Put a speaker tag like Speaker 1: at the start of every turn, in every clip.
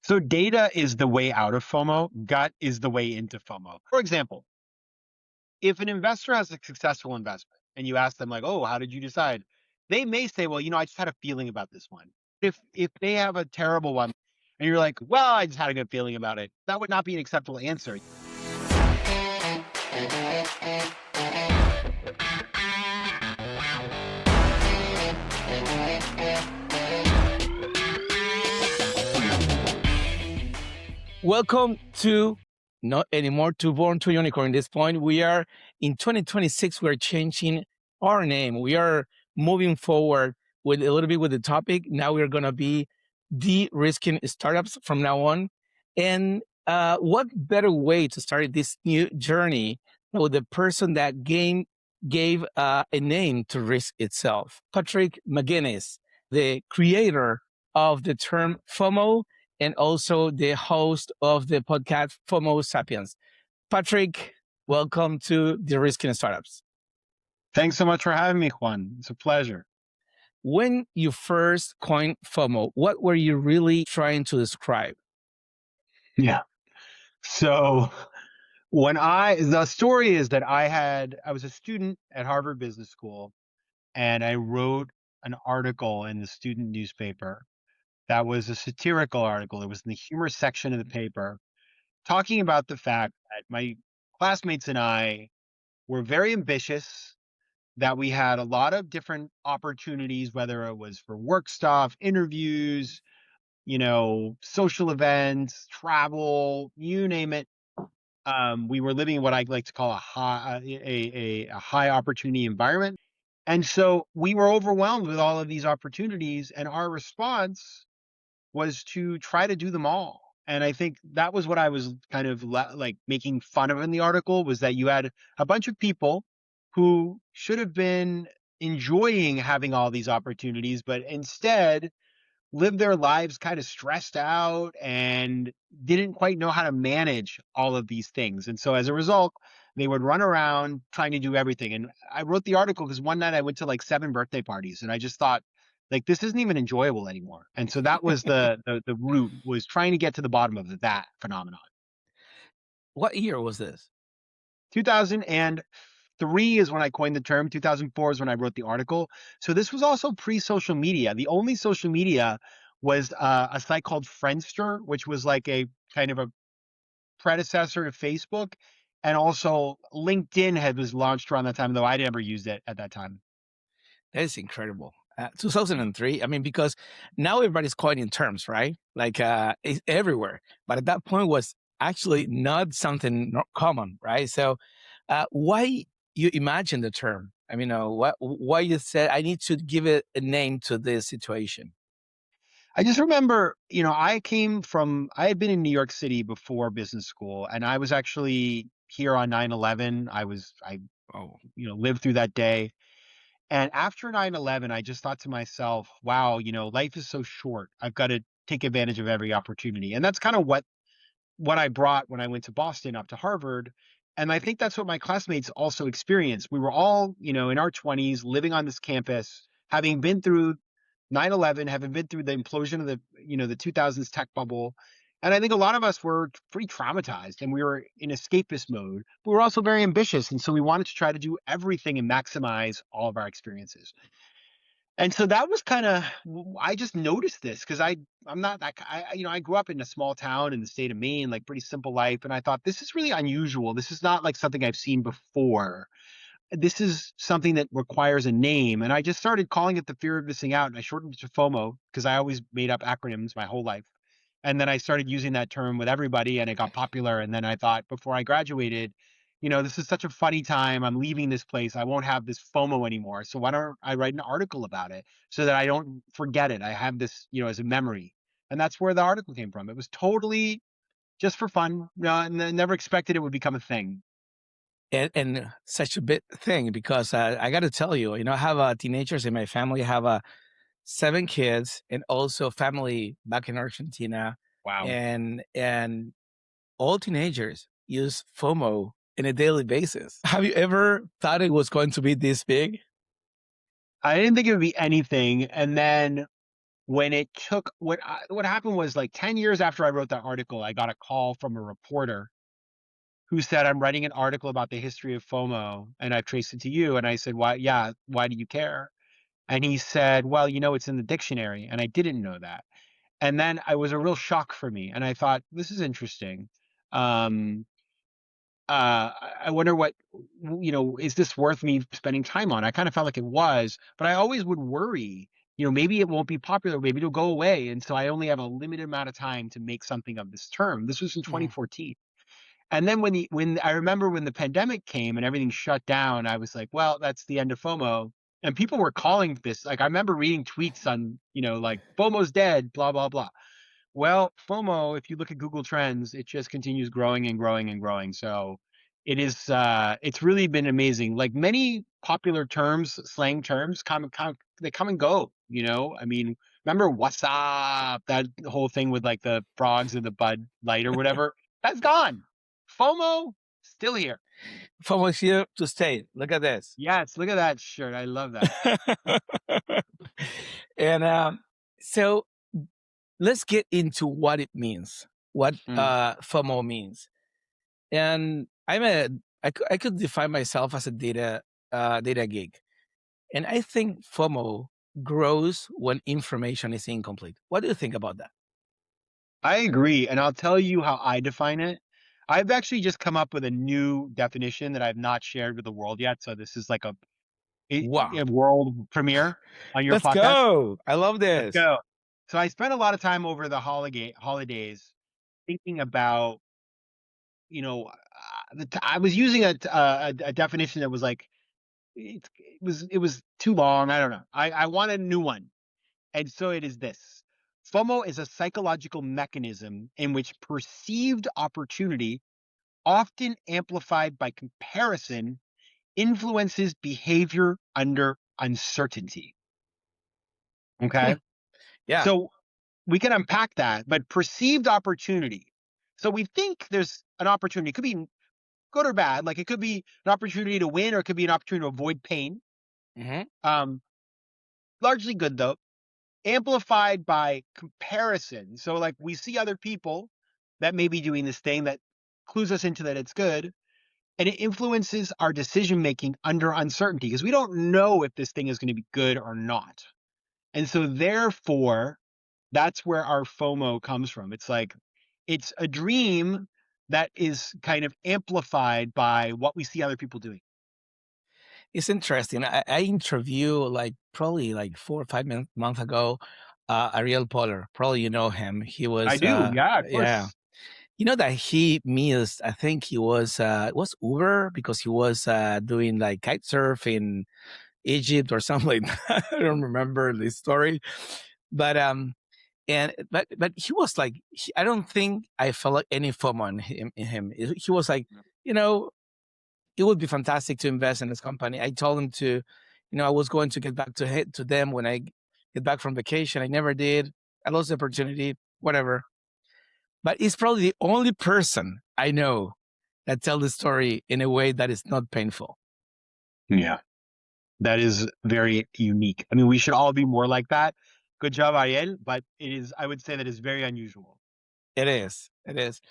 Speaker 1: So data is the way out of FOMO. Gut is the way into FOMO. For example, if an investor has a successful investment and you ask them like, "Oh, how did you decide?" They may say, "Well, I just had a feeling about this one." If they have a terrible one and you're like, "Well, I just had a good feeling about it," that would not be an acceptable answer.
Speaker 2: Welcome to not anymore to Born to Unicorn. At this point, we are in 2026. We're changing our name. We are moving forward with a little bit with the topic. Now we're going to be de-risking startups from now on. And what better way to start this new journey with the person that gave a name to risk itself? Patrick McGinnis, the creator of the term FOMO and also the host of the podcast FOMO Sapiens. Patrick, welcome to the Risking Startups.
Speaker 1: Thanks so much for having me, Juan. It's a pleasure.
Speaker 2: When you first coined FOMO, what were you really trying to describe?
Speaker 1: Yeah. So the story is that I was a student at Harvard Business School, and I wrote an article in the student newspaper that was a satirical article. It was in the humor section of the paper, talking about the fact that my classmates and I were very ambitious, that we had a lot of different opportunities, whether it was for work stuff, interviews, social events, travel, you name it. We were living in what I like to call a high opportunity environment. And so we were overwhelmed with all of these opportunities, and our response was to try to do them all. And I think that was what I was kind of like making fun of in the article, was that you had a bunch of people who should have been enjoying having all these opportunities, but instead lived their lives kind of stressed out and didn't quite know how to manage all of these things. And so as a result, they would run around trying to do everything. And I wrote the article because one night I went to like 7 birthday parties, and I just thought, like, this isn't even enjoyable anymore. And so that was the root, was trying to get to the bottom of that phenomenon.
Speaker 2: What year was this?
Speaker 1: 2003 is when I coined the term. 2004 is when I wrote the article. So this was also pre-social media. The only social media was a site called Friendster, which was like a kind of a predecessor to Facebook. And also LinkedIn was launched around that time, though I never used it at that time.
Speaker 2: That is incredible. 2003, I mean, because now everybody's coining terms, right? Like it's everywhere. But at that point was actually not something not common, right? So why you imagine the term? I mean, why you said, I need to give it a name to this situation?
Speaker 1: I just remember, I had been in New York City before business school, and I was actually here on 9/11. Lived through that day. And after 9/11, I just thought to myself, wow, life is so short. I've got to take advantage of every opportunity. And that's kind of what I brought when I went to Boston up to Harvard. And I think that's what my classmates also experienced. We were all, in our 20s, living on this campus, having been through 9/11, having been through the implosion of the 2000s tech bubble. And I think a lot of us were pretty traumatized, and we were in escapist mode, but we were also very ambitious. And so we wanted to try to do everything and maximize all of our experiences. And so that was I just noticed this because I'm not that, I grew up in a small town in the state of Maine, like pretty simple life. And I thought, this is really unusual. This is not like something I've seen before. This is something that requires a name. And I just started calling it the fear of missing out. And I shortened it to FOMO because I always made up acronyms my whole life. And then I started using that term with everybody, and it got popular. And then I thought, before I graduated, this is such a funny time. I'm leaving this place. I won't have this FOMO anymore. So why don't I write an article about it so that I don't forget it? I have this, as a memory. And that's where the article came from. It was totally just for fun. And I never expected it would become a thing.
Speaker 2: And such a big thing, because I got to tell you, I have teenagers in my family. I have 7 kids, and also family back in Argentina.
Speaker 1: Wow.
Speaker 2: And all teenagers use FOMO on a daily basis. Have you ever thought it was going to be this big?
Speaker 1: I didn't think it would be anything. And then when it took what happened was like 10 years after I wrote that article, I got a call from a reporter who said, I'm writing an article about the history of FOMO and I've traced it to you. And I said, why? Yeah. Why do you care? And he said, well, it's in the dictionary. And I didn't know that. And then it was a real shock for me. And I thought, this is interesting. Um, I wonder what, is this worth me spending time on? I kind of felt like it was, but I always would worry, maybe it won't be popular, maybe it'll go away. And so I only have a limited amount of time to make something of this term. This was in
Speaker 2: Mm.
Speaker 1: 2014. And then when I remember when the pandemic came and everything shut down, I was like, well, that's the end of FOMO. And people were calling this, like, I remember reading tweets on, like FOMO's dead, blah, blah, blah. Well, FOMO, if you look at Google Trends, it just continues growing and growing and growing. So it's really been amazing. Like many popular terms, slang terms, they come and go, I mean, remember what's up, that whole thing with like the frogs and the Bud Light or whatever? That's gone. FOMO, still here.
Speaker 2: FOMO is here to stay. Look at this.
Speaker 1: Yes, look at that shirt. I love that.
Speaker 2: And so let's get into what it means, what
Speaker 1: Mm.
Speaker 2: FOMO means. And I could define myself as a data geek. And I think FOMO grows when information is incomplete. What do you think about that?
Speaker 1: I agree, and I'll tell you how I define it. I've actually just come up with a new definition that I've not shared with the world yet. So this is like
Speaker 2: Wow.
Speaker 1: a world premiere on your
Speaker 2: Let's
Speaker 1: podcast.
Speaker 2: go. I love
Speaker 1: Let's
Speaker 2: this.
Speaker 1: go. So I spent a lot of time over the holidays thinking about, I was using a definition that was like it was too long. I don't know. I wanted a new one. And so it is this. FOMO is a psychological mechanism in which perceived opportunity, often amplified by comparison, influences behavior under uncertainty.
Speaker 2: Hmm.
Speaker 1: Okay.
Speaker 2: Yeah.
Speaker 1: So we can unpack that, but perceived opportunity. So we think there's an opportunity. It could be good or bad. Like it could be an opportunity to win or it could be an opportunity to avoid pain.
Speaker 2: Hmm.
Speaker 1: Um, Largely good though. Amplified by comparison. So like we see other people that may be doing this thing that clues us into that it's good, and it influences our decision making under uncertainty because we don't know if this thing is going to be good or not. And so therefore, that's where our FOMO comes from. It's like it's a dream that is kind of amplified by what we see other people doing.
Speaker 2: It's interesting. I interviewed like probably like 4 or 5 months ago, Ariel Poller. Probably you know him. He
Speaker 1: I
Speaker 2: was
Speaker 1: do, yeah, of
Speaker 2: yeah.
Speaker 1: course.
Speaker 2: You know that he missed, I think he was it was Uber because he was doing like kite surf in Egypt or something like that. I don't remember the story. But but he was like I don't think I felt like any FOMO in him. He was like, you know, it would be fantastic to invest in this company. I told him to, I was going to get back to them when I get back from vacation. I never did. I lost the opportunity, whatever. But he's probably the only person I know that tell the story in a way that is not painful.
Speaker 1: Yeah. That is very unique. I mean, we should all be more like that. Good job, Ariel, but I would say that is very unusual.
Speaker 2: It is. It is.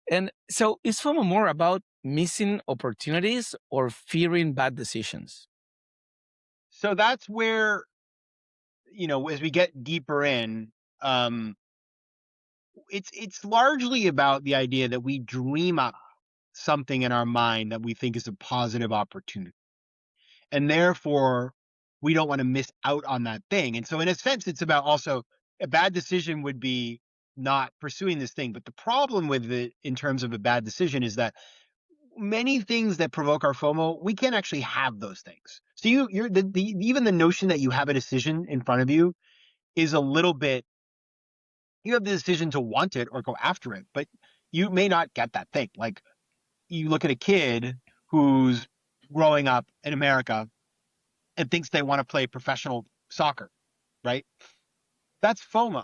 Speaker 2: And so is FOMO more about missing opportunities or fearing bad decisions?
Speaker 1: So that's where, as we get deeper in, it's largely about the idea that we dream up something in our mind that we think is a positive opportunity. And therefore, we don't want to miss out on that thing. And so in a sense, it's about also a bad decision would be not pursuing this thing. But the problem with it in terms of a bad decision is that many things that provoke our FOMO, we can't actually have those things. So you're even the notion that you have a decision in front of you is a little bit, you have the decision to want it or go after it, but you may not get that thing. Like you look at a kid who's growing up in America and thinks they want to play professional soccer, right? That's FOMO.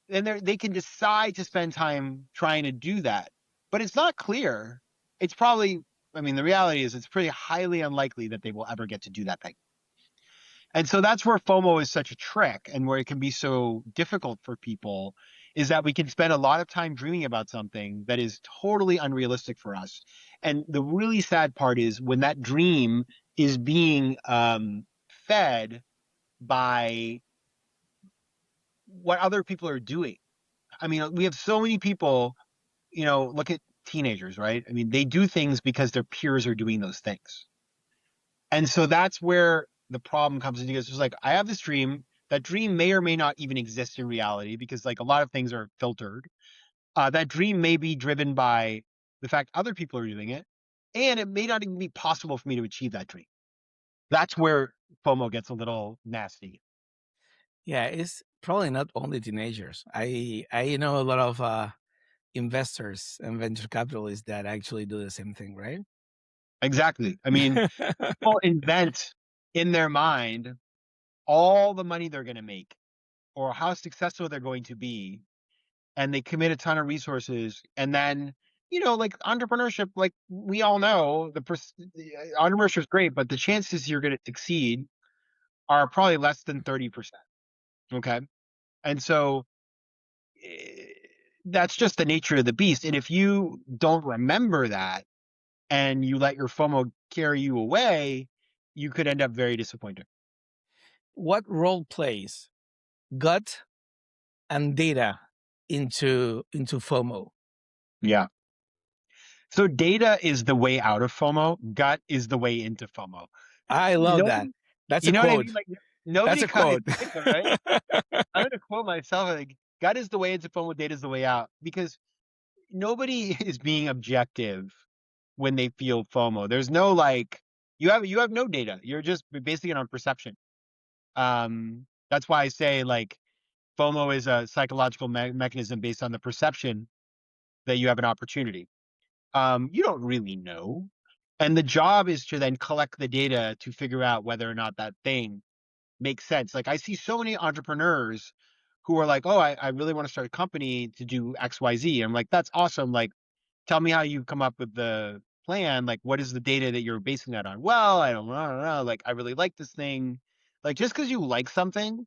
Speaker 1: And they can decide to spend time trying to do that, but it's not clear. It's probably, I mean, the reality is it's pretty highly unlikely that they will ever get to do that thing. And so that's where FOMO is such a trick and where it can be so difficult for people is that we can spend a lot of time dreaming about something that is totally unrealistic for us. And the really sad part is when that dream is being fed by what other people are doing. I mean, we have so many people, look at teenagers, right? I mean, they do things because their peers are doing those things. And so that's where the problem comes in because it's like, I have this dream. That dream may or may not even exist in reality because like a lot of things are filtered. That dream may be driven by the fact other people are doing it, and it may not even be possible for me to achieve that dream. That's where FOMO gets a little nasty.
Speaker 2: Yeah, it's probably not only teenagers. I know a lot of investors and venture capitalists that actually do the same thing, right?
Speaker 1: Exactly. I mean, people invent in their mind all the money they're going to make or how successful they're going to be, and they commit a ton of resources. And then, like entrepreneurship, like we all know, entrepreneurship is great, but the chances you're going to succeed are probably less than 30%. Okay. And so eh, that's just the nature of the beast. And if you don't remember that and you let your FOMO carry you away, you could end up very disappointed.
Speaker 2: What role plays gut and data into FOMO?
Speaker 1: Yeah. So data is the way out of FOMO. Gut is the way into FOMO.
Speaker 2: I love that.
Speaker 1: Nobody,
Speaker 2: That's
Speaker 1: you
Speaker 2: a
Speaker 1: know what I
Speaker 2: quote.
Speaker 1: mean? Like
Speaker 2: That's
Speaker 1: nobody
Speaker 2: a
Speaker 1: kind of
Speaker 2: quote.
Speaker 1: explains it, right? I'm gonna quote myself. Like gut is the way into FOMO. Data is the way out because nobody is being objective when they feel FOMO. There's no like you have no data. You're just basing it on perception. That's why I say like FOMO is a psychological mechanism based on the perception that you have an opportunity. You don't really know. And the job is to then collect the data to figure out whether or not that thing makes sense. Like I see so many entrepreneurs who are like, oh, I really want to start a company to do XYZ. I'm like, that's awesome. Like, tell me how you come up with the plan. Like, what is the data that you're basing that on? Well, I don't know. Like, I really like this thing. Like, just because you like something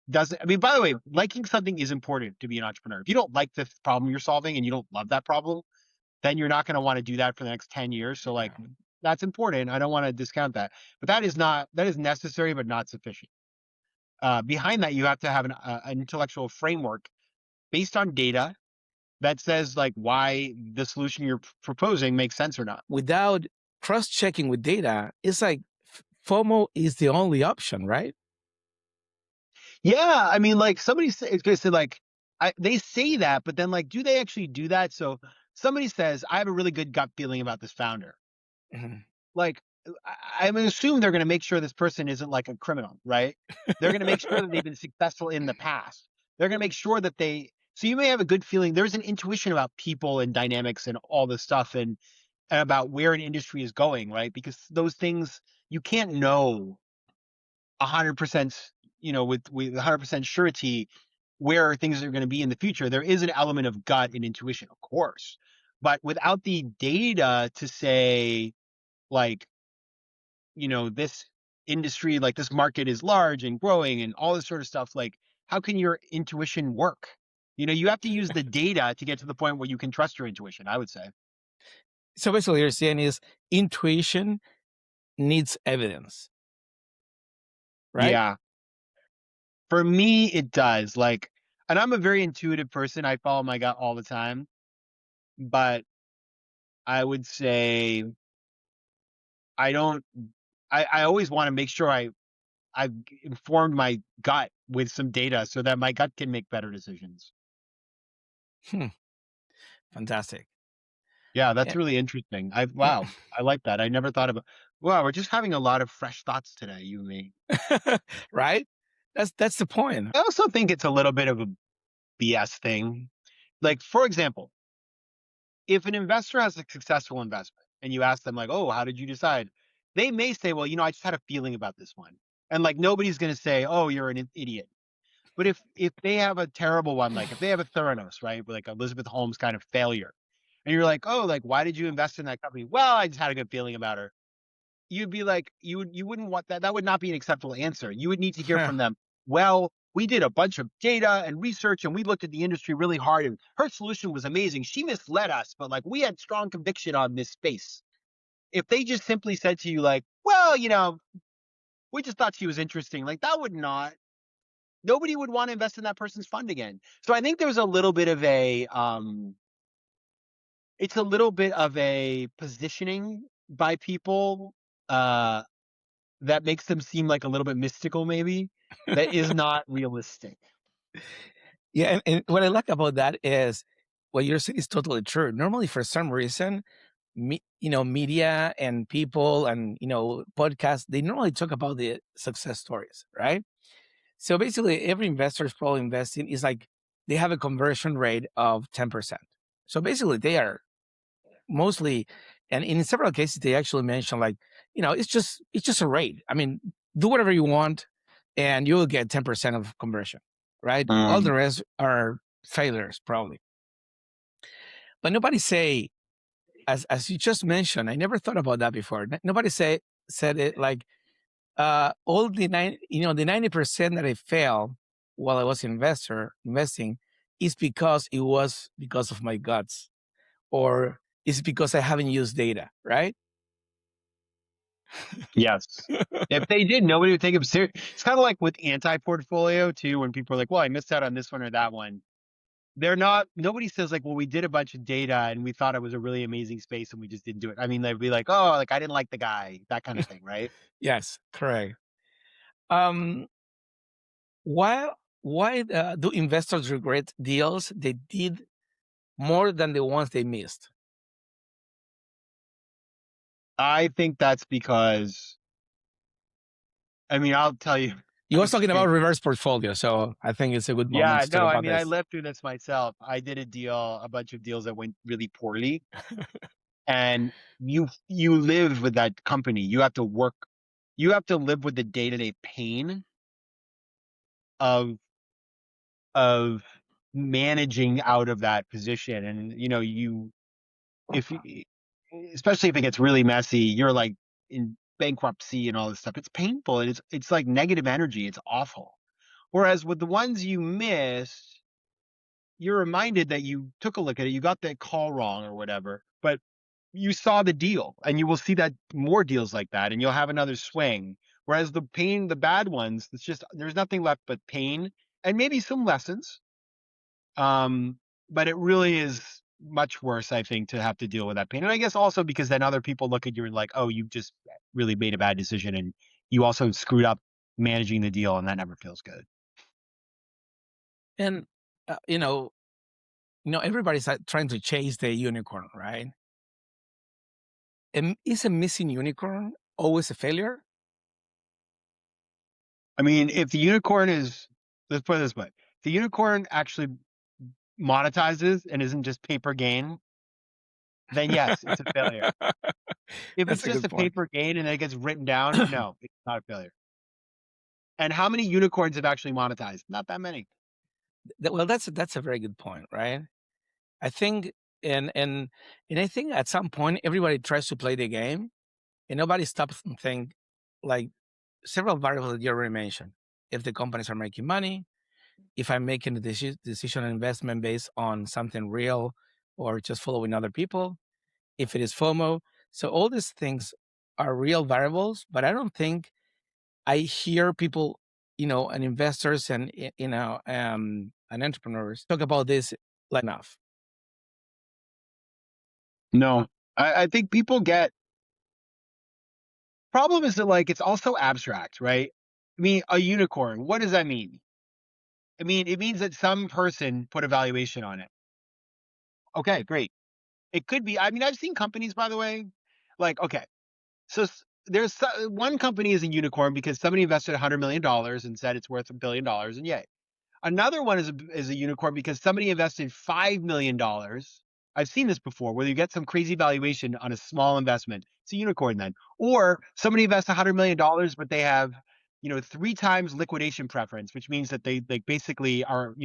Speaker 1: doesn't, I mean, by the way, liking something is important to be an entrepreneur. If you don't like the problem you're solving and you don't love that problem, then you're not going to want to do that for the next 10 years. So like
Speaker 2: Yeah.
Speaker 1: that's important. I don't want to discount that. But that is necessary but not sufficient. Behind that you have to have an intellectual framework based on data that says like why the solution you're proposing makes sense or not.
Speaker 2: Without cross-checking with data, it's like FOMO is the only option, right?
Speaker 1: Yeah, I mean like somebody say, it's going to say like they say that, but then like do they actually do that? So somebody says I have a really good gut feeling about this founder.
Speaker 2: Mhm.
Speaker 1: Like I'm gonna assume they're gonna make sure this person isn't like a criminal, right? They're gonna make sure that they've been successful in the past. They're gonna make sure that so you may have a good feeling. There's an intuition about people and dynamics and all this stuff and about where an industry is going, right? Because those things you can't know 100%, with 100% surety where things are going to be in the future. There is an element of gut and intuition, of course, but without the data to say like this industry, like this market is large and growing and all this sort of stuff, like how can your intuition work? You have to use the data to get to the point where you can trust your intuition, I would say.
Speaker 2: So basically, you're saying is intuition needs evidence, right?
Speaker 1: Yeah. For me, it does. Like, and I'm a very intuitive person. I follow my gut all the time. But I would say I don't I always want to make sure I've informed my gut with some data so that my gut can make better decisions.
Speaker 2: Hmm, fantastic.
Speaker 1: Yeah, that's
Speaker 2: Yeah.
Speaker 1: really interesting.
Speaker 2: Yeah.
Speaker 1: Wow, I like that. I never thought about. Wow, we're just having a lot of fresh thoughts today, you and me.
Speaker 2: Right? That's the point.
Speaker 1: I also think it's a little bit of a BS thing. Like, for example, if an investor has a successful investment and you ask them, like, oh, how did you decide? They may say, well, I just had a feeling about this one. And like nobody's gonna say, oh, you're an idiot. But if they have a terrible one, like if they have a Theranos, right, with like Elizabeth Holmes kind of failure, and you're like, oh, like why did you invest in that company? Well, I just had a good feeling about her. you'd be like, you wouldn't want that. That would not be an acceptable answer. You would need to hear from them. Well, we did a bunch of data and research and we looked at the industry really hard and her solution was amazing. She misled us, but like we had strong conviction on this space. If they just simply said to you like, well, we just thought she was interesting, like that would not, nobody would want to invest in that person's fund again. So I think there's a little bit of a it's a little bit of a positioning by people uh that makes them seem like a little bit mystical, maybe, that is not realistic.
Speaker 2: Yeah, and what I like about that is what you're saying is totally true. Normally, for some reason, media and people and podcasts, they normally talk about the success stories, right? So basically, every investor is probably investing is like they have a conversion rate of 10%. So basically, they are mostly, and in several cases, they actually mention like, it's just a rate. I mean, do whatever you want, and you will get 10% of conversion, right? All the rest are failures, probably. But nobody say, as you just mentioned, I never thought about that before. Nobody said it like all the 90% that I failed while I was investing is because it was because of my guts, or it's because I haven't used data, right?
Speaker 1: Yes. If they did, nobody would take them serious. It's kind of like with anti-portfolio too, when people are like, well, I missed out on this one or that one. They're not, nobody says like, well, we did a bunch of data and we thought it was a really amazing space and we just didn't do it. I mean, they'd be like, oh, like I didn't like the guy, that kind of thing, right?
Speaker 2: Yes, correct. Um, why do investors regret deals they did more than the ones they missed?
Speaker 1: I think that's because, I mean, I'll tell you
Speaker 2: You
Speaker 1: my
Speaker 2: was talking about
Speaker 1: experience.
Speaker 2: reverse portfolio, so I think it's a good moment
Speaker 1: Yeah,
Speaker 2: to talk
Speaker 1: no, I
Speaker 2: about
Speaker 1: mean, I
Speaker 2: this.
Speaker 1: lived through this myself. I did a bunch of deals that went really poorly, and you live with that company. You have to work, you have to live with the day-to-day pain of of managing out of that position. And if you, especially if it gets really messy, you're like in bankruptcy and all this stuff. It's painful and it's like negative energy. It's awful. Whereas with the ones you miss, you're reminded that you took a look at it, you got that call wrong or whatever, but you saw the deal and you will see that more deals like that and you'll have another swing. Whereas the pain, the bad ones, it's just, there's nothing left but pain and maybe some lessons. Um, but it really is much worse, I think, to have to deal with that pain. And I guess also because then other people look at you and like, oh, you just really made a bad decision and you also screwed up managing the deal and that never feels good.
Speaker 2: And uh, you know, everybody's trying to chase the unicorn, right? And is a missing unicorn always a failure?
Speaker 1: I mean, if the unicorn is, let's put it this way, if the unicorn actually monetizes and isn't just paper gain, then yes, it's a failure. If it's
Speaker 2: That's a
Speaker 1: just
Speaker 2: good
Speaker 1: a
Speaker 2: point.
Speaker 1: paper gain and then it gets written down, no, it's not a failure. And how many unicorns have actually monetized? Not that many.
Speaker 2: Well, that's a very good point, right? I think, and I think at some point everybody tries to play the game, and nobody stops and think like several variables that you already mentioned. If the companies are making money, if I'm making a decision on investment based on something real or just following other people, if it is FOMO. So all these things are real variables, but I don't think I hear people, and investors and and entrepreneurs talk about this like enough.
Speaker 1: No, I think people get, problem is that like it's also abstract, right? I mean, a unicorn, what does that mean? I mean, it means that some person put a valuation on it. Okay, great. It could be, I mean, I've seen companies, by the way, like, okay, so one company is a unicorn because somebody invested $100 million and said it's worth $1 billion, and yay. Another one is a unicorn because somebody invested $5 million. I've seen this before, where you get some crazy valuation on a small investment. It's a unicorn then. Or somebody invests $100 million, but they have, 3 times liquidation preference, which means that they basically are,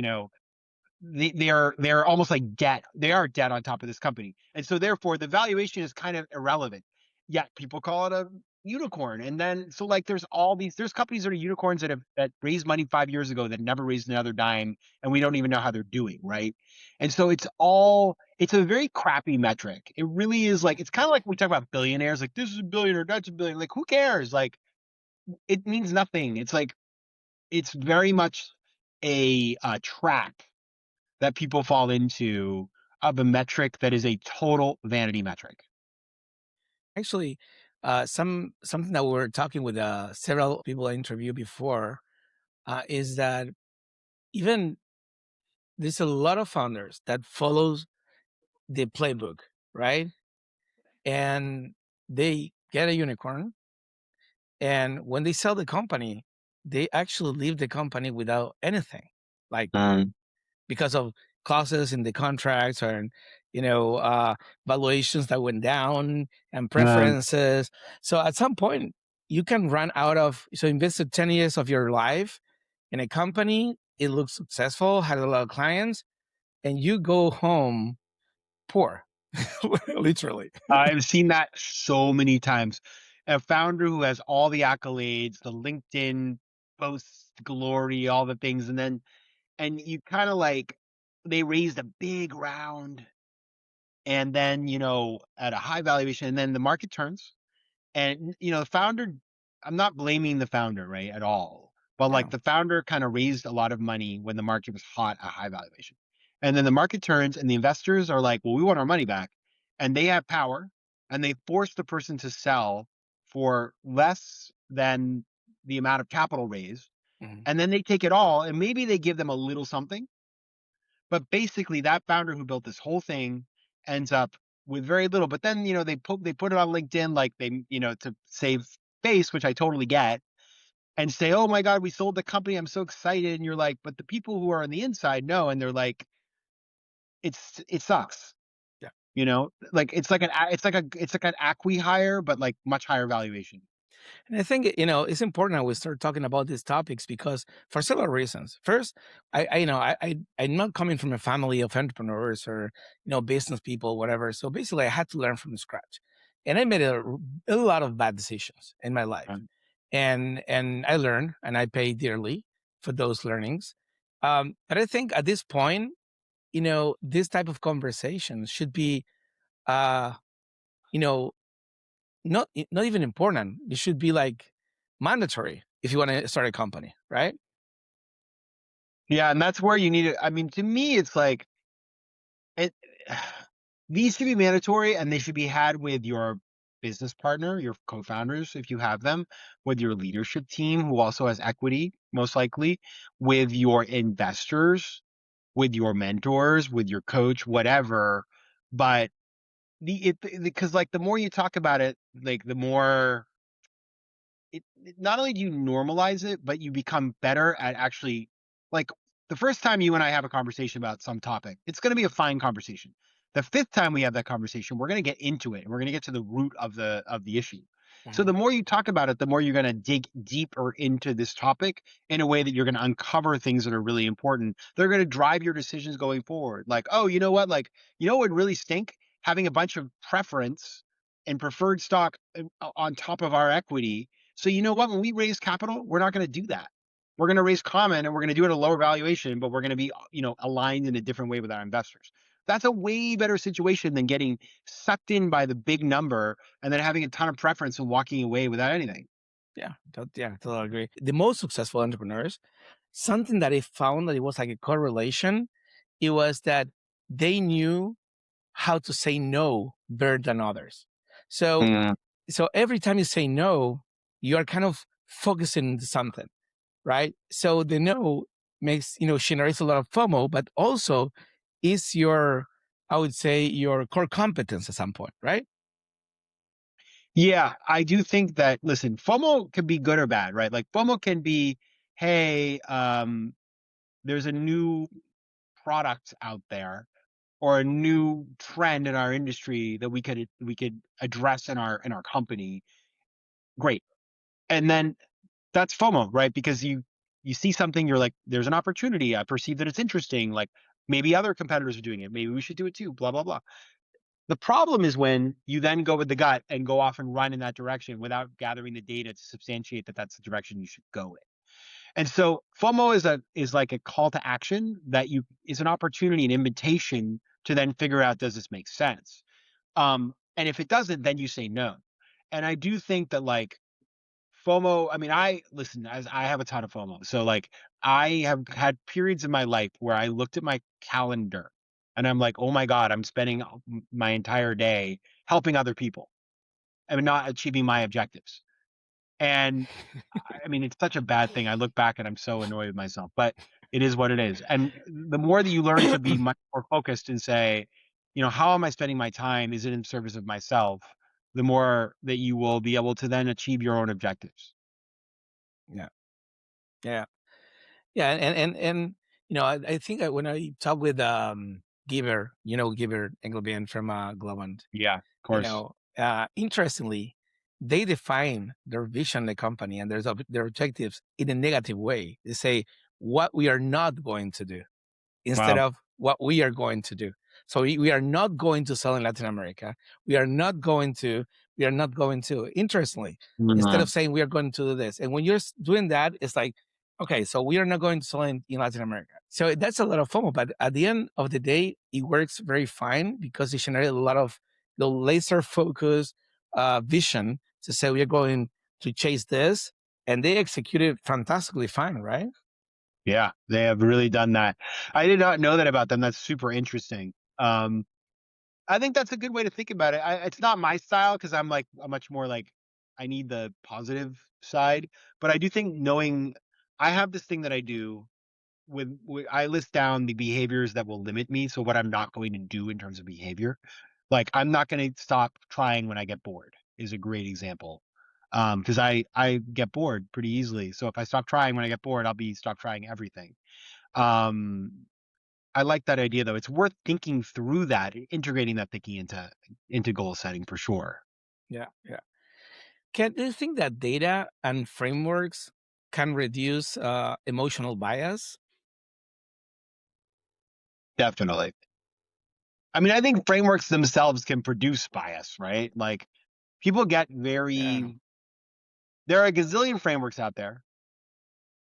Speaker 1: they're almost like debt. They are debt on top of this company, and so therefore the valuation is kind of irrelevant. Yet people call it a unicorn. And then so like there's companies that are unicorns that raised money 5 years ago that never raised another dime, and we don't even know how they're doing, right? And so it's a very crappy metric. It really is. Like it's kind of like when we talk about billionaires, like this is a billionaire, that's a billion. Like who cares? Like it means nothing. It's like it's very much a trap that people fall into of a metric that is a total vanity metric.
Speaker 2: Actually, something that we were talking with several people I interviewed before is that even there's a lot of founders that follows the playbook, right? And they get a unicorn, and when they sell the company, they actually leave the company without anything, like because of clauses in the contracts or valuations that went down and
Speaker 1: Um,
Speaker 2: preferences. So at some point, you can run out of. So invested 10 years of your life in a company, it looks successful, had a lot of clients, and you go home poor, literally.
Speaker 1: I've seen that so many times. A founder who has all the accolades, the LinkedIn posts, glory, all the things, and you kind of like they raised a big round, and then at a high valuation, and then the market turns, and the founder. I'm not blaming the founder, right, at all, but like
Speaker 2: Yeah.
Speaker 1: the founder kind of raised a lot of money when the market was hot, a high valuation, and then the market turns, and the investors are like, "Well, we want our money back," and they have power, and they force the person to sell for less than the amount of capital raised,
Speaker 2: Mhm.
Speaker 1: and then they take it all, and maybe they give them a little something, but basically that founder who built this whole thing ends up with very little. But then they put it on LinkedIn, like they to save face, which I totally get, and say, "Oh my God, we sold the company. I'm so excited." And you're like, but the people who are on the inside know, and they're like, it sucks.
Speaker 2: Yeah.
Speaker 1: Like it's like an acqui-hire, but like much higher valuation.
Speaker 2: And I think, it's important that we start talking about these topics because for several reasons. First, I'm not coming from a family of entrepreneurs or, business people, whatever. So basically, I had to learn from scratch, and I made a lot of bad decisions in my life,
Speaker 1: Um,
Speaker 2: and I learned, and I pay dearly for those learnings. But I think at this point, this type of conversations should be, uh, you know, not even important. It should be like mandatory if you want to start a company, right?
Speaker 1: yeah, and that's where you need it. I mean, to me, it's like it. These should be mandatory, and they should be had with your business partner, your co-founders, if you have them, with your leadership team, who also has equity, most likely, with your investors, with your mentors, with your coach, whatever. But because like the more you talk about it, like the more not only do you normalize it, but you become better at actually, like, the first time you and I have a conversation about some topic, it's going to be a fine conversation. The fifth time we have that conversation, we're going to get into it, and we're going to get to the root of the issue. So
Speaker 2: Mhm.
Speaker 1: the more you talk about it, the more you're going to dig deeper into this topic in a way that you're going to uncover things that are really important. They're going to drive your decisions going forward. Like, oh, you know what? Like, what would really stink? Having a bunch of preference and preferred stock on top of our equity. So you know what? When we raise capital, we're not going to do that. We're going to raise common, and we're going to do it at a lower valuation, but we're going to be, aligned in a different way with our investors. That's a way better situation than getting sucked in by the big number and then having a ton of preference and walking away without anything.
Speaker 2: Yeah, totally agree. The most successful entrepreneurs, something that I found that it was like a correlation, it was that they knew how to say no better than others. So
Speaker 1: Mm.
Speaker 2: so every time you say no, you are kind of focusing on something, right? So the no makes, generates a lot of FOMO, but also is your, I would say, your core competence at some point, right?
Speaker 1: Yeah, I do think that, listen, FOMO can be good or bad, right? Like FOMO can be, hey, there's a new product out there or a new trend in our industry that we could address in our company. Great. And then that's FOMO, right? Because you see something, you're like, there's an opportunity. I perceive that it's interesting. Like maybe other competitors are doing it. Maybe we should do it too. Blah blah blah. The problem is when you then go with the gut and go off and run in that direction without gathering the data to substantiate that that's the direction you should go in. And so FOMO is like a call to action that you is an opportunity, an invitation to then figure out, does this make sense? And if it doesn't, then you say no. And I do think that like FOMO, I mean, I listen, as I have a ton of FOMO. So like I have had periods in my life where I looked at my calendar and I'm like, oh my God, I'm spending my entire day helping other people and not achieving my objectives. And I mean, it's such a bad thing. I look back and I'm so annoyed with myself, but it is what it is. And the more that you learn to be much more focused and say, how am I spending my time? Is it in service of myself? The more that you will be able to then achieve your own objectives.
Speaker 2: Yeah, yeah, yeah, and I think when I talk with Giver, Giver Engelbein from Globant,
Speaker 1: Yeah, of course.
Speaker 2: interestingly, they define their vision, the company, and their objectives in a negative way. They say what we are not going to do instead
Speaker 1: Wow.
Speaker 2: of what we are going to do. So we are not going to sell in Latin America. We are not going to. We are not going to. Interestingly, instead of
Speaker 1: Mhm.
Speaker 2: saying we are going to do this, and when you're doing that, it's like, okay, so we are not going to sell in Latin America. So that's a lot of FOMO. But at the end of the day, it works very fine because it generated a lot of the laser focus vision to say we are going to chase this, and they executed fantastically fine, right?
Speaker 1: Yeah, they have really done that. I did not know that about them. That's super interesting. I think that's a good way to think about it. It's not my style because I'm like a much more like I need the positive side, but I do think knowing I have this thing that I do with I list down the behaviors that will limit me. So what I'm not going to do in terms of behavior, like I'm not going to stop trying when I get bored is a great example. Because I get bored pretty easily. So if I stop trying when I get bored, I'll be stop trying everything. Um, I like that idea though. It's worth thinking through that, integrating that thinking into goal setting for sure.
Speaker 2: Yeah, yeah. Do you think that data and frameworks can reduce emotional bias?
Speaker 1: Definitely. I mean, I think frameworks themselves can produce bias, right? Like people get
Speaker 2: Yeah.
Speaker 1: very there are a gazillion frameworks out there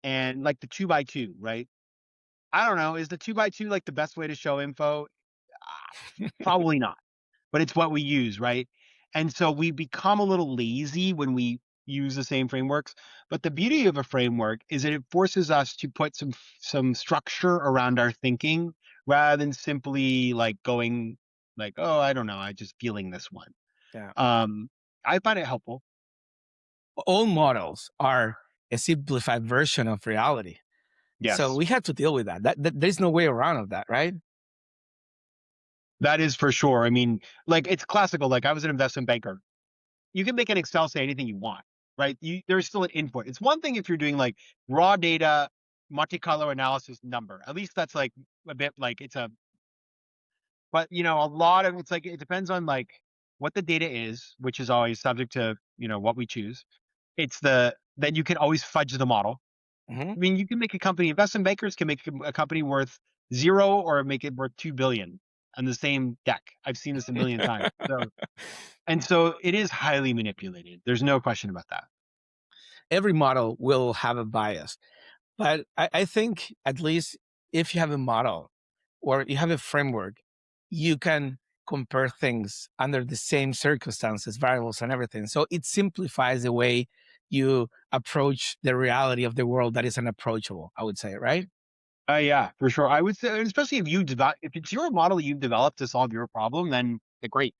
Speaker 1: and like the 2x2, right? I don't know, is the 2x2 like the best way to show info? Probably not. But it's what we use, right? And so we become a little lazy when we use the same frameworks. But the beauty of a framework is that it forces us to put some structure around our thinking rather than simply like going like, oh, I don't know, I just feeling this one.
Speaker 2: Yeah.
Speaker 1: Um, I find it helpful.
Speaker 2: All models are a simplified version of reality. So
Speaker 1: Yes,
Speaker 2: we have to deal with that. There's no way around of that, right?
Speaker 1: that is for sure. I mean, like it's classical. Like I was an investment banker. You can make an Excel say anything you want, right? There's still an input. It's one thing if you're doing like raw data, Monte Carlo analysis number. At least that's like a bit like it's a, but a lot of it's like it depends on like what the data is, which is always subject to what we choose. It's then you can always fudge the model.
Speaker 2: Hmm.
Speaker 1: I mean, you can make a company. Investment bankers can make a company worth zero or make it worth 2 billion on the same deck. I've seen this a million times. So it is highly manipulated. There's no question about that.
Speaker 2: Every model will have a bias. But I think at least if you have a model or you have a framework, you can compare things under the same circumstances, variables, and everything. So it simplifies the way you approach the reality of the world that is unapproachable, I would say, right?
Speaker 1: Yeah, for sure. I would say, and especially if it's your model you've developed to solve your problem, then great.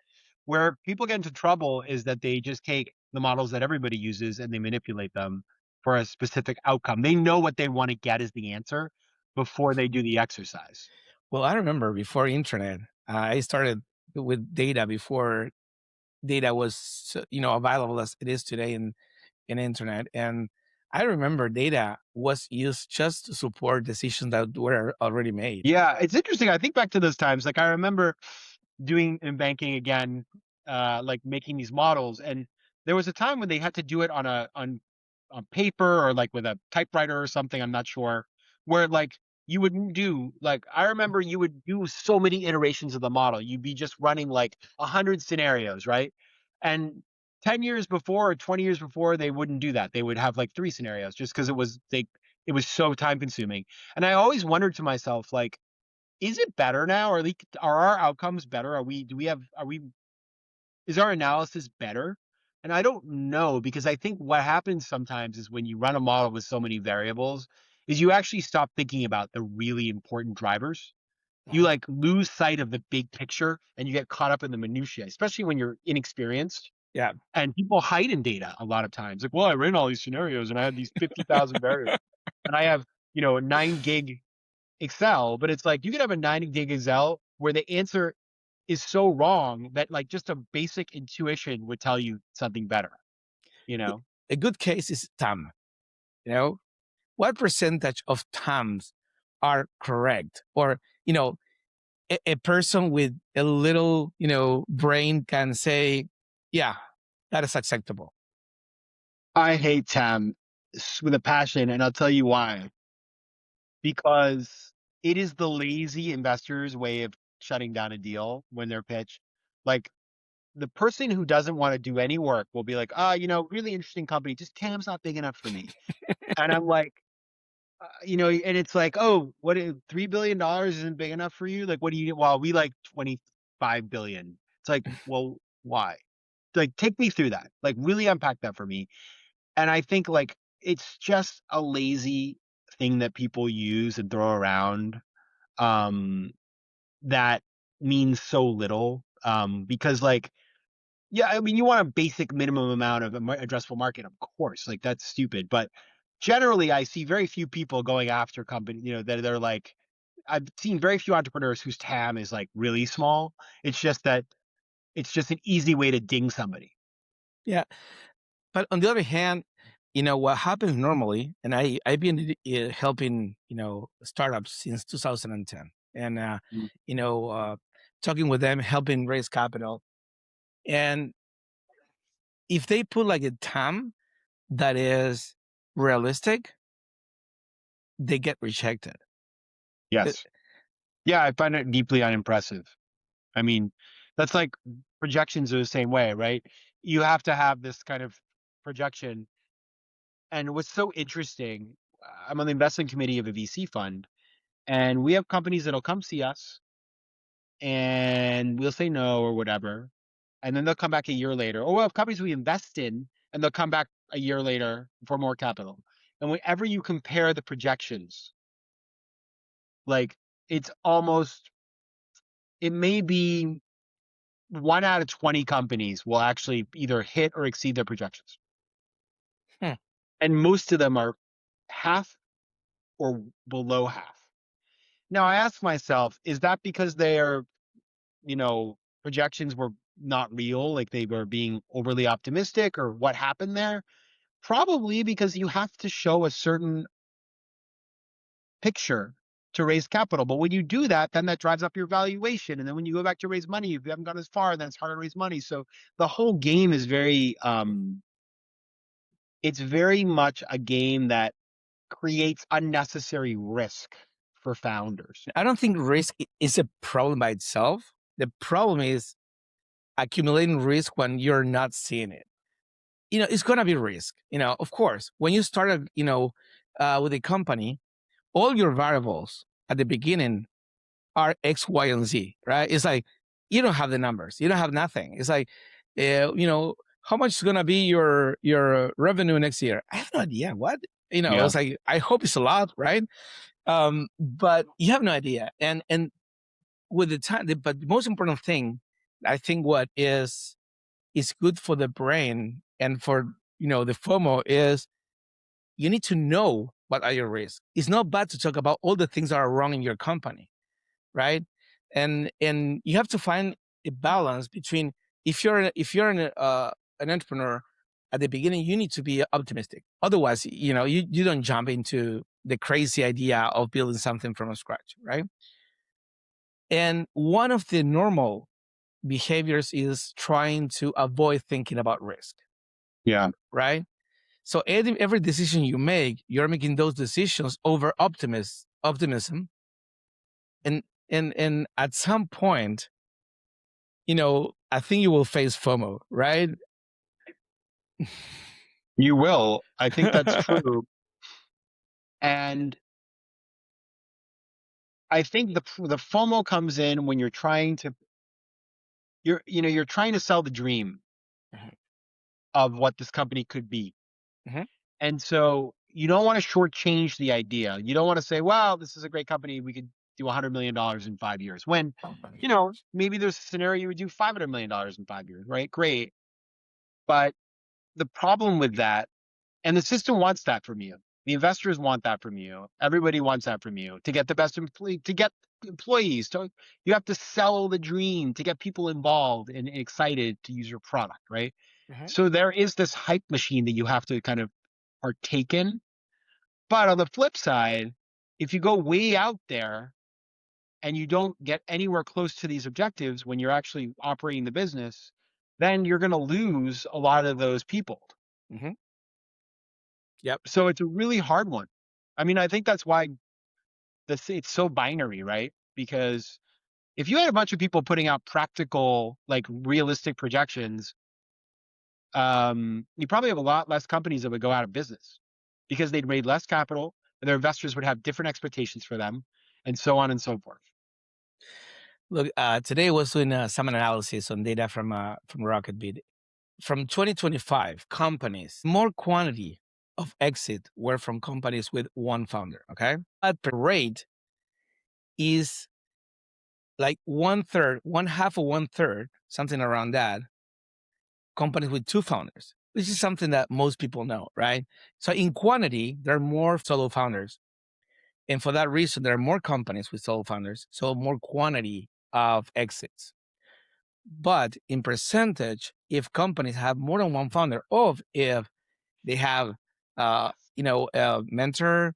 Speaker 1: Where people get into trouble is that they just take the models that everybody uses and they manipulate them for a specific outcome. They know what they want to get as the answer before they do the exercise.
Speaker 2: Well, I remember before internet, I started with data before data was available as it is today in internet. And I remember data was used just to support decisions that were already made.
Speaker 1: Yeah, it's interesting. I think back to those times. Like I remember doing in banking again, like making these models, and there was a time when they had to do it on paper or like with a typewriter or something. I'm not sure where like you wouldn't do like I remember you would do so many iterations of the model. You'd be just running like 100 scenarios, right? And 10 years before or 20 years before, they wouldn't do that. They would have like 3 scenarios just because it was so time consuming. And I always wondered to myself, like, is it better now? Are our outcomes better? Are we is our analysis better? And I don't know because I think what happens sometimes is when you run a model with so many variables is you actually stop thinking about the really important drivers. You
Speaker 2: Uh-huh.
Speaker 1: like lose sight of the big picture and you get caught up in the minutiae, especially when you're inexperienced.
Speaker 2: Yeah.
Speaker 1: And people hide in data a lot of times. Like, well, I ran all these scenarios and I had these 50,000 variables and I have, a 9 gig Excel, but it's like you could have a 90 gig Excel where the answer is so wrong that like just a basic intuition would tell you something better, you know?
Speaker 2: A good case is TAM. You know, what percentage of TAMs are correct? Or, a person with a little, brain can say, yeah, that is acceptable.
Speaker 1: I hate TAM with a passion, and I'll tell you why. Because it is the lazy investor's way of shutting down a deal when they're pitched. Like the person who doesn't want to do any work will be like, really interesting company, just TAM's not big enough for me. And I'm like, and it's like, oh, $3 billion isn't big enough for you? Like, what do you? Well, we like 25 billion. It's like, well, why? Like, take me through that. Like, really unpack that for me. And I think like it's just a lazy thing that people use and throw around. Um, that means so little. Because like yeah, I mean, you want a basic minimum amount of addressable market, of course. Like that's stupid, but generally, I see very few people going after company. That they're like, I've seen very few entrepreneurs whose TAM is like really small. It's just that it's just an easy way to ding somebody.
Speaker 2: Yeah. But on the other hand, what happens normally, and I've been helping, startups since 2010 and,
Speaker 1: Mm.
Speaker 2: you know, uh, talking with them, helping raise capital. And if they put like a TAM that is realistic, they get rejected. Uh,
Speaker 1: Yes, yeah, I find it deeply unimpressive. I mean, that's like projections are the same way, right? You have to have this kind of projection. And what's so interesting, I'm on the investment committee of a VC fund, and we have companies that'll come see us and we'll say no or whatever. And then they'll come back a year later. Or we'll have companies we invest in and they'll come back a year later for more capital. And whenever you compare the projections, like it's almost, it may be 1 out of 20 companies will actually either hit or exceed their projections.
Speaker 2: hmm.
Speaker 1: And most of them are half or below half. Now I ask myself, is that because their, projections were not real, like they were being overly optimistic, or what happened there? Probably because you have to show a certain picture to raise capital. But when you do that, then that drives up your valuation. And then when you go back to raise money, if you haven't gone as far, then it's harder to raise money. So the whole game is it's very much a game that creates unnecessary risk for founders.
Speaker 2: I don't think risk is a problem by itself. The problem is accumulating risk when you're not seeing it. It's going to be risk. Of course, when you started, with a company, all your variables at the beginning are X, Y, and Z, right? It's like you don't have the numbers, you don't have nothing. It's like, how much is going to be your revenue next year? I have no idea. What?
Speaker 1: Yeah.
Speaker 2: It's like I hope it's a lot, right? But you have no idea. And with the time, but the most important thing, I think, what is good for the brain and for the FOMO is you need to know what are your risks. It's not bad to talk about all the things that are wrong in your company, right? And you have to find a balance between if you're an entrepreneur at the beginning, you need to be optimistic. Otherwise, you don't jump into the crazy idea of building something from scratch, right? And one of the normal behaviors is trying to avoid thinking about risk,
Speaker 1: Yeah.
Speaker 2: right? So every decision you make, you're making those decisions over optimism, and at some point, I think you will face FOMO, right?
Speaker 1: You will. I think that's true. And I think the FOMO comes in when you're trying to you're trying to sell the dream
Speaker 2: Mhm.
Speaker 1: of what this company could be.
Speaker 2: Mhm.
Speaker 1: And so you don't want to shortchange the idea. You don't want to say, "Wow, this is a great company. We could do $100 million in 5 years." When, maybe there's a scenario you would do $500 million in 5 years, right? Great. But the problem with that, and the system wants that from you. The investors want that from you. Everybody wants that from you to get the best employee, to get employees. You have to sell the dream to get people involved and excited to use your product, right?
Speaker 2: Mhm.
Speaker 1: So there is this hype machine that you have to kind of partake in. But on the flip side, if you go way out there and you don't get anywhere close to these objectives when you're actually operating the business, then you're going to lose a lot of those people.
Speaker 2: Mhm. Yep.
Speaker 1: So it's a really hard one. I mean, I think that's why it's so binary, right? Because if you had a bunch of people putting out practical, like realistic projections, you probably have a lot less companies that would go out of business because they'd made less capital and their investors would have different expectations for them, and so on and so forth.
Speaker 2: Look, today I was doing some analysis on data from Rocketbit. From 2025, companies, more quantity of exit were from companies with one founder. Okay, that per rate is like one third, one half or one third, something around that. Companies with two founders, which is something that most people know, right? So in quantity, there are more solo founders, and for that reason, there are more companies with solo founders, so more quantity of exits. But in percentage, if companies have more than one founder, or if they have, a mentor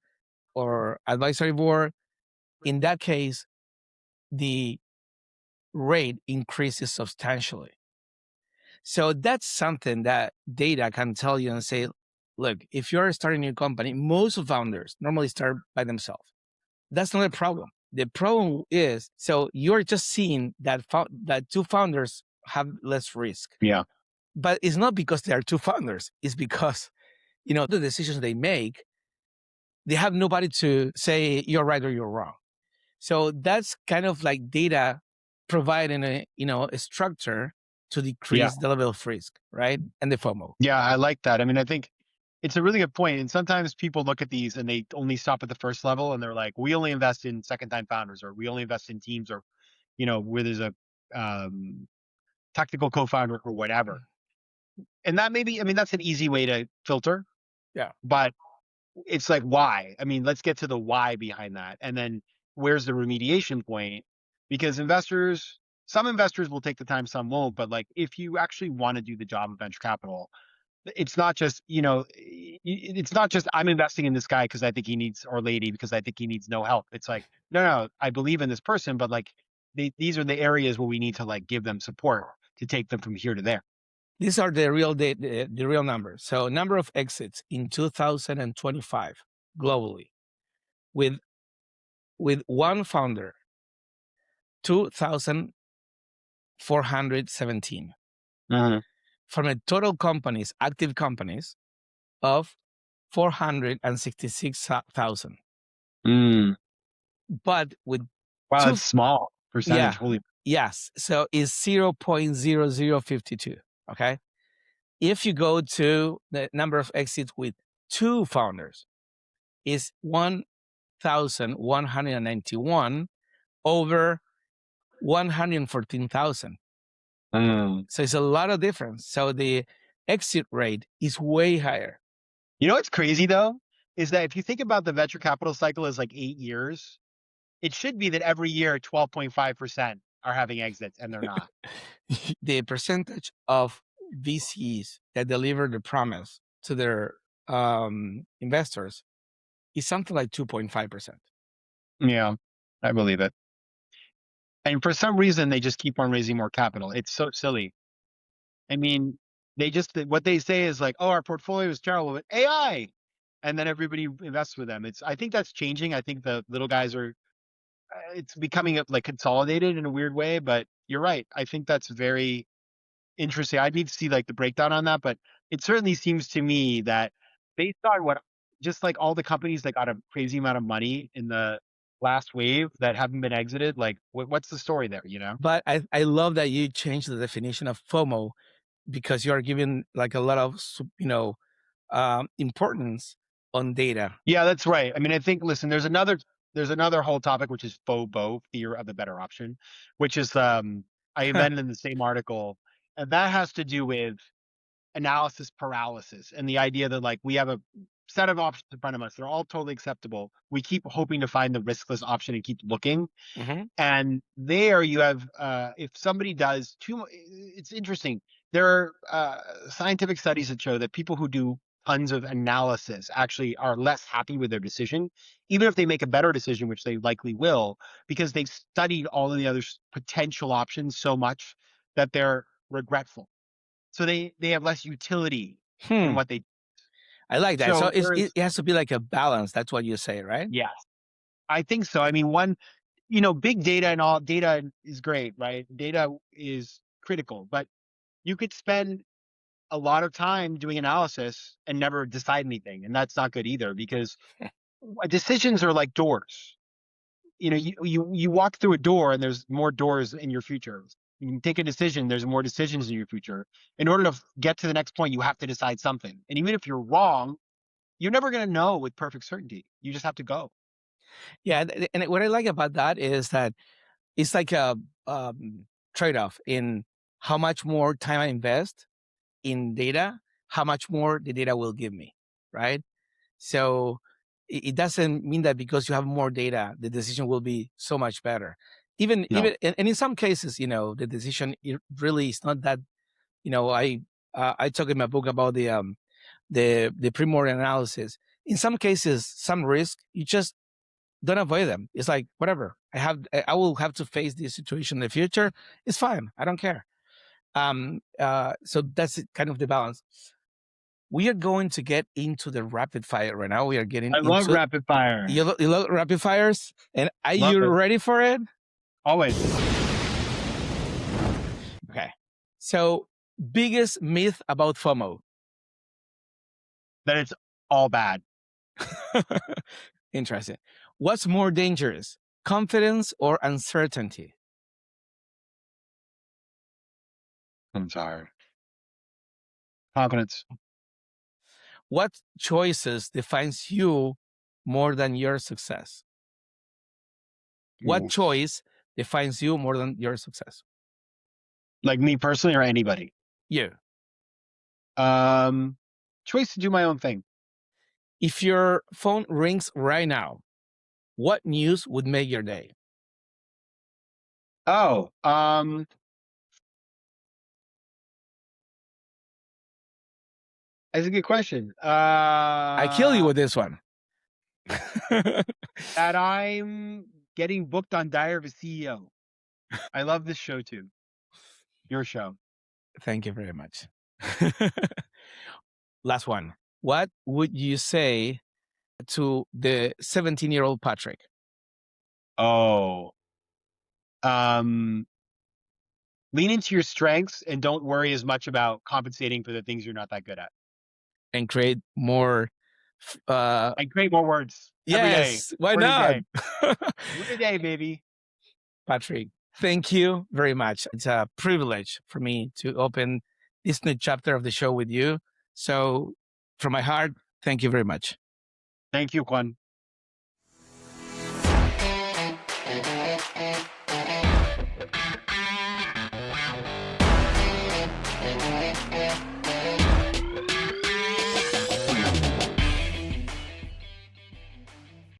Speaker 2: or advisory board, in that case, the rate increases substantially. So that's something that data can tell you and say, look, if you're starting a new company, most founders normally start by themselves. That's not a problem. The problem is, so you're just seeing that that two founders have less risk.
Speaker 1: Yeah.
Speaker 2: But it's not because they are two founders. It's because, the decisions they make, they have nobody to say you're right or you're wrong. So that's kind of like data providing a structure to
Speaker 1: Yeah.
Speaker 2: decrease the level of risk, right? And the FOMO.
Speaker 1: Yeah. I like that. I mean, I think it's a really good point. And sometimes people look at these and they only stop at the first level and they're like, we only invest in second time founders, or we only invest in teams, or, where there's a technical co-founder or whatever. And that maybe, I mean, that's an easy way to filter,
Speaker 2: Yeah.
Speaker 1: but it's like, why? I mean, let's get to the why behind that. And then where's the remediation point? Because some investors will take the time, some won't. But like, if you actually want to do the job of venture capital, it's not just, it's not just I'm investing in this guy because I think he needs, or lady because I think he needs no help. It's like, no, I believe in this person, but like these are the areas where we need to like give them support to take them from here to there.
Speaker 2: These are the real numbers. So number of exits in 2025 globally with one founder, 2,417
Speaker 1: Uh-huh.
Speaker 2: from a total companies, active companies of 466,000.
Speaker 1: Mm.
Speaker 2: But with
Speaker 1: Wow,
Speaker 2: two,
Speaker 1: that's small percentage.
Speaker 2: yeah,
Speaker 1: Holy.
Speaker 2: yes. So it's 0.0052. Okay. If you go to the number of exits with two founders, is 1,191 over 114,000.
Speaker 1: Mm.
Speaker 2: So it's a lot of difference. So the exit rate is way higher.
Speaker 1: You know what's crazy though, is that if you think about the venture capital cycle as like 8 years, it should be that every year 12.5% are having exits, and they're not.
Speaker 2: The percentage of VCs that deliver the promise to their investors is something like 2.5%.
Speaker 1: Yeah, I believe it. And for some reason, they just keep on raising more capital. It's so silly. I mean, what they say is like, oh, our portfolio is terrible, but AI, and then everybody invests with them. I think that's changing. I think the little guys are, it's becoming like consolidated in a weird way, but you're right. I think that's very interesting. I'd need to see like the breakdown on that, but it certainly seems to me that based on what, just like all the companies that got a crazy amount of money in the last wave that haven't been exited, like what's the story there, you know?
Speaker 2: But I love that you changed the definition of FOMO because you are giving like a lot of, importance on data.
Speaker 1: Yeah, that's right. I mean, I think, listen, there's another whole topic, which is FOBBO, fear of the better option, which is I invented in the same article, and that has to do with analysis paralysis and the idea that like we have a set of options in front of us. They're all totally acceptable. We keep hoping to find the riskless option and keep looking.
Speaker 2: Mhm.
Speaker 1: And there you have, if somebody does too much, it's interesting. There are scientific studies that show that people who do tons of analysis actually are less happy with their decision, even if they make a better decision, which they likely will, because they've studied all of the other potential options so much that they're regretful. So they have less utility in
Speaker 2: Hmm.
Speaker 1: what they.
Speaker 2: I like that. So
Speaker 1: So there's,
Speaker 2: it has to be like a balance. That's what you say, right?
Speaker 1: yes, I think so. I mean, big data and all data is great, right? Data is critical, but you could spend a lot of time doing analysis and never decide anything, and that's not good either because decisions are like doors. You walk through a door and there's more doors in your future. You can take a decision, there's more decisions in your future. In order to get to the next point, you have to decide something. And even if you're wrong, you're never going to know with perfect certainty. You just have to go.
Speaker 2: Yeah, and what I like about that is that it's like a trade-off in how much more time I invest in data, how much more the data will give me, right? So it doesn't mean that because you have more data, the decision will be so much better.
Speaker 1: No.
Speaker 2: And in some cases, the decision it really is not that. I talk in my book about the primordial analysis. In some cases, some risk you just don't avoid them. It's like whatever. I will have to face this situation in the future. It's fine. I don't care. So that's kind of the balance. We are going to get into the rapid fire right now. We are getting
Speaker 1: I love
Speaker 2: into
Speaker 1: rapid fire.
Speaker 2: you love rapid fires, and are
Speaker 1: Love
Speaker 2: you
Speaker 1: it.
Speaker 2: ready for it?
Speaker 1: Always.
Speaker 2: Okay. So, biggest myth about FOMO.
Speaker 1: That it's all bad.
Speaker 2: Interesting. What's more dangerous, confidence or uncertainty?
Speaker 1: I'm sorry. Confidence.
Speaker 2: What choices defines you more than your success? What
Speaker 1: Ooh.
Speaker 2: choice defines you more than your success?
Speaker 1: Like me personally or anybody.
Speaker 2: You.
Speaker 1: Choice to do my own thing.
Speaker 2: If your phone rings right now, what news would make your day?
Speaker 1: Oh, that's a good question.
Speaker 2: I kill you with this one.
Speaker 1: That I'm getting booked on Diary of a CEO. I love this show too. Your show.
Speaker 2: Thank you very much. Last one. What would you say to the 17-year-old Patrick?
Speaker 1: Oh, lean into your strengths and don't worry as much about compensating for the things you're not that good at.
Speaker 2: And create more.
Speaker 1: And create more words every day.
Speaker 2: Yes, why
Speaker 1: Word a
Speaker 2: not?
Speaker 1: day. Word a day, baby.
Speaker 2: Patrick, thank you very much. It's a privilege for me to open this new chapter of the show with you. So, from my heart, thank you very much.
Speaker 1: Thank you, Juan.